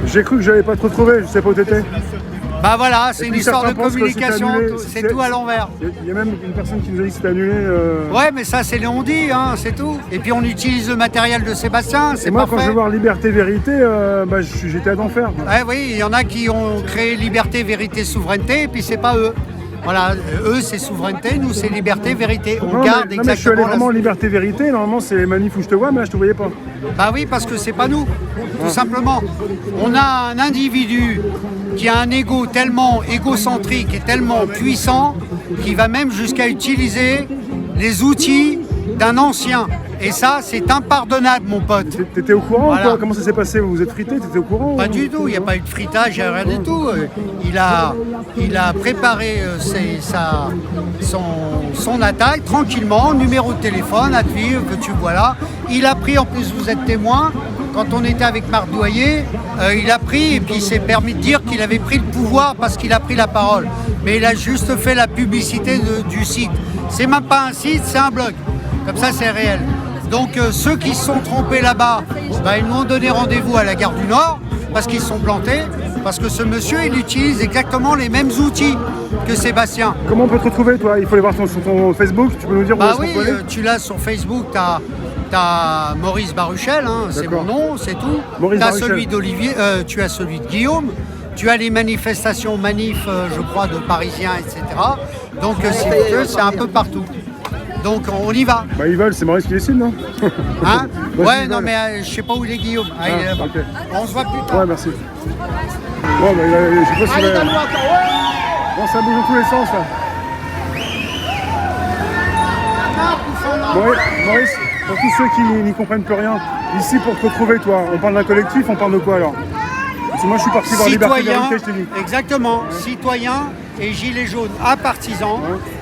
J'ai cru que j'allais pas te retrouver, je sais pas où t'étais. Bah voilà, c'est une puis histoire de certains pensent que communication, c'est c'est tout à l'envers. Il y a même une personne qui nous a dit que c'était annulé. Ouais, mais ça c'est les on-dit, hein, c'est tout. Et puis on utilise le matériel de Sébastien, Et c'est moi, parfait. quand je vais voir Liberté Vérité, j'étais à d'enfer. Ouais, oui, il y en a qui ont créé liberté, vérité, souveraineté, et puis c'est pas eux. Voilà, eux c'est souveraineté, nous c'est liberté, vérité. On garde mais je suis allé exactement vraiment Liberté Vérité. Normalement, c'est les manifs où je te vois, mais là, je te voyais pas. Bah oui, parce que c'est pas nous, tout simplement. On a un individu qui a un ego tellement égocentrique et tellement puissant qu'il va même jusqu'à utiliser les outils d'un ancien. Et ça, c'est impardonnable, mon pote. T'étais au courant Voilà. ou quoi? Comment ça s'est passé? Vous vous êtes frité? T'étais au courant? Pas du tout, il n'y a pas eu de fritage, rien du tout. Il a préparé son attaque tranquillement, numéro de téléphone, à te vivre, que tu vois là. Il a pris, en plus vous êtes témoin, quand on était avec Marc Doyer, il a pris et puis il s'est permis de dire qu'il avait pris le pouvoir parce qu'il a pris la parole. Mais il a juste fait la publicité du site. C'est même pas un site, c'est un blog. Comme ça, c'est réel. Donc ceux qui se sont trompés là-bas, ils nous ont donné rendez-vous à la gare du Nord parce qu'ils se sont plantés, parce que ce monsieur, il utilise exactement les mêmes outils que Sébastien. Comment on peut te retrouver, toi? Il faut aller voir sur ton Facebook, tu peux nous dire où est-ce Oui, qu'on peut aller? tu l'as sur Facebook, t'as Maurice Baruchel, hein, c'est mon nom, c'est tout. Maurice T'as Baruchel. celui d'Olivier, tu as celui de Guillaume, tu as les manifestations, je crois, de Parisiens, etc. Donc si tu veux, c'est un peu partout. Donc on y va. Ils veulent, c'est Maurice qui décide, non? Hein? Moi, Ouais, je non, dis, mais je sais pas où il est Guillaume. Il est là-bas. ok. On se voit plus tard. Ouais, merci. Bon, je sais pas si Bon, ça bouge dans tous les sens, là. Maurice, pour tous ceux qui n'y comprennent plus rien, ici pour te retrouver, toi, on parle d'un collectif, on parle de quoi alors? Parce que moi je suis parti voir Liberté Vérité, je t'ai dit. Exactement, citoyen et gilet jaune à partisans,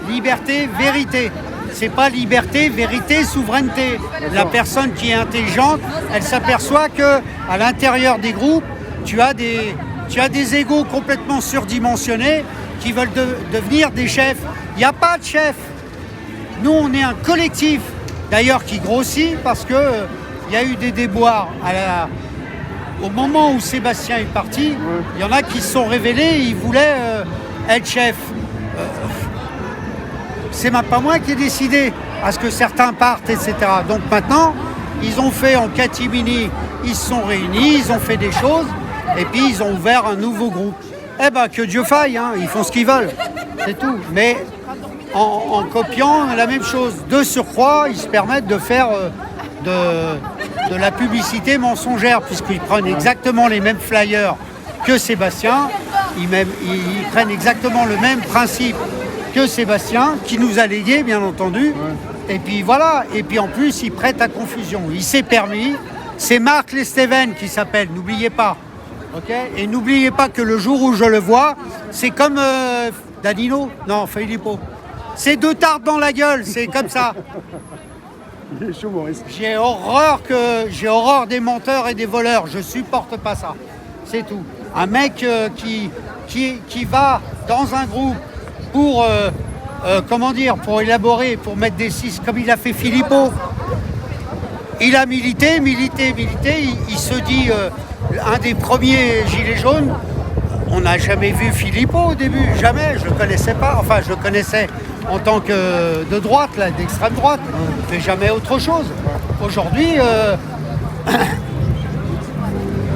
liberté, vérité. C'est pas liberté, vérité, souveraineté. La personne qui est intelligente, elle s'aperçoit que à l'intérieur des groupes, tu as des égos complètement surdimensionnés qui veulent devenir des chefs. Il n'y a pas de chef. Nous, on est un collectif, d'ailleurs, qui grossit parce que il y a eu des déboires au moment où Sébastien est parti. Il y en a qui se sont révélés, ils voulaient être chef. C'est même pas moi qui ai décidé à ce que certains partent, etc. Donc maintenant, ils ont fait en catimini, ils se sont réunis, ils ont fait des choses, et puis ils ont ouvert un nouveau groupe. Eh ben, que Dieu faille, hein, ils font ce qu'ils veulent, c'est tout. Mais en copiant la même chose. De surcroît, ils se permettent de faire de la publicité mensongère, puisqu'ils prennent exactement les mêmes flyers que Sébastien, ils prennent exactement le même principe que Sébastien, qui nous a légué, bien entendu. Et puis voilà, et puis en plus, il prête à confusion. Il s'est permis, c'est Marc Lesteven qui s'appelle, n'oubliez pas. Okay, et n'oubliez pas que le jour où je le vois, c'est comme Danilo, non, Filippo. C'est deux tartes dans la gueule, c'est comme ça. Il est chaud, Maurice. J'ai horreur des menteurs et des voleurs, je supporte pas ça. C'est tout. Un mec qui va dans un groupe pour pour élaborer, pour mettre des six, comme il a fait Filippo. Il a milité, il se dit un des premiers gilets jaunes. On n'a jamais vu Filippo au début, jamais, je le connaissais pas, enfin je le connaissais en tant que de droite, là, d'extrême droite, mais jamais autre chose. Aujourd'hui,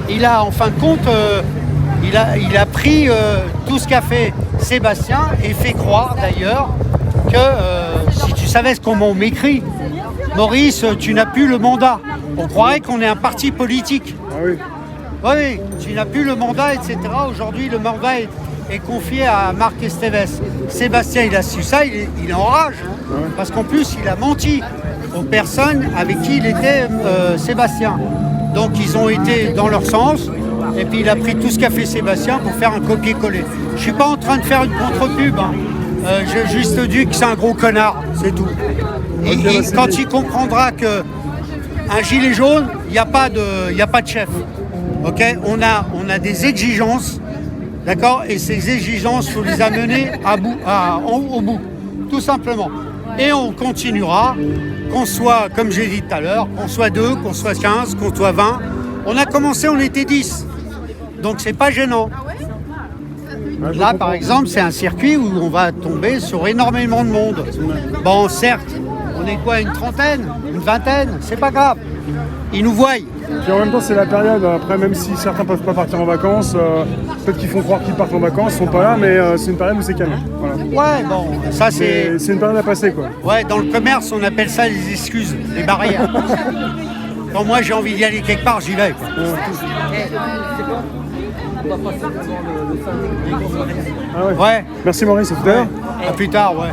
il a en fin de compte, il a pris tout ce qu'a fait Sébastien et fait croire d'ailleurs que si tu savais comment on m'écrit, Maurice, tu n'as plus le mandat. On croirait qu'on est un parti politique. Ah oui. Oui, tu n'as plus le mandat, etc. Aujourd'hui, le mandat est confié à Marc Esteves. Sébastien, il a su ça, il est en rage. Parce qu'en plus, il a menti aux personnes avec qui il était Sébastien. Donc, ils ont été dans leur sens. Et puis, il a pris tout ce qu'a fait Sébastien pour faire un copier-coller. Je ne suis pas en train de faire une contre-pub. Hein. J'ai juste dit que c'est un gros connard, c'est tout. Et quand il comprendra qu'un gilet jaune, il n'y a pas de chef. Okay, on a des exigences, d'accord, et ces exigences, il faut les amener au bout, tout simplement. Et on continuera, qu'on soit, comme j'ai dit tout à l'heure, qu'on soit 2, qu'on soit 15, qu'on soit 20. On a commencé, on était 10. Donc c'est pas gênant. Ah, je Là, comprends. par exemple, c'est un circuit où on va tomber sur énormément de monde. Bon, certes, on est quoi, une trentaine, une vingtaine, c'est pas grave. Ils nous voient. Puis en même temps, c'est la période. Après, même si certains peuvent pas partir en vacances, peut-être qu'ils font croire qu'ils partent en vacances, ils sont pas là, mais c'est une période où c'est calme. Voilà. Ouais, bon, ça c'est... C'est une période à passer, quoi. Ouais, dans le commerce, on appelle ça les excuses, les barrières. Quand moi j'ai envie d'y aller quelque part, j'y vais, quoi. Ah ouais. Ouais, Merci Maurice, à tout à l'heure. à plus tard, ouais.